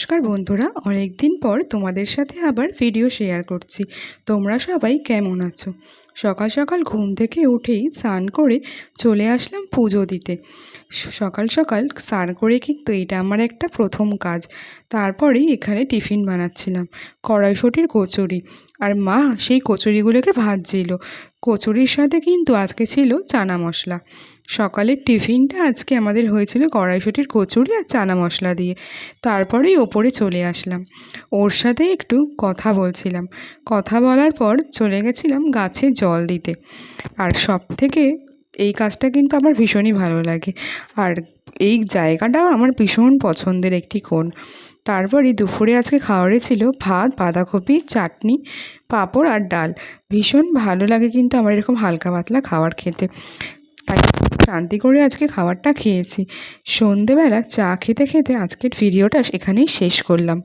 নমস্কার বন্ধুরা, অনেক দিন পর তোমাদের সাথে আবার ভিডিও শেয়ার করছি। তোমরা সবাই কেমন আছো? সকাল সকাল ঘুম থেকে উঠেই স্নান করে চলে আসলাম পুজো দিতে। সকাল সকাল স্নান করে কিন্তু এটা আমার একটা প্রথম কাজ। তারপরেই এখানে টিফিন বানাচ্ছিলাম, কড়াইশুঁটির কচুরি। আর মা সেই কচুরিগুলোকে ভাজছিল। কচুরির সাথে কিন্তু আজকে ছিল চানা মশলা। সকালের টিফিনটা আজকে আমাদের হয়েছিল কড়াইশুঁটির কচুরি আর চানা মশলা দিয়ে। তারপরেই ওপরে চলে আসলাম, ওর সাথে একটু কথা বলছিলাম। কথা বলার পর চলে গেছিলাম গাছে জল দিতে। আর সব থেকে এই কাজটা কিন্তু আমার ভীষণই ভালো লাগে। আর এই জায়গাটাও আমার ভীষণ পছন্দের একটি কোণ। তারপরে দুপুরে আজকে খাওয়ারে ছিল ভাত, বাঁধাকপি, চাটনি, পাঁপড় আর ডাল। ভীষণ ভালো লাগে কিন্তু আমার এরকম হালকা পাতলা খাবার খেতে। তাই শান্তি করে আজকে খাবারটা খেয়েছি। সন্ধেবেলা চা খেতে খেতে আজকের ভিডিওটা এখানেই শেষ করলাম।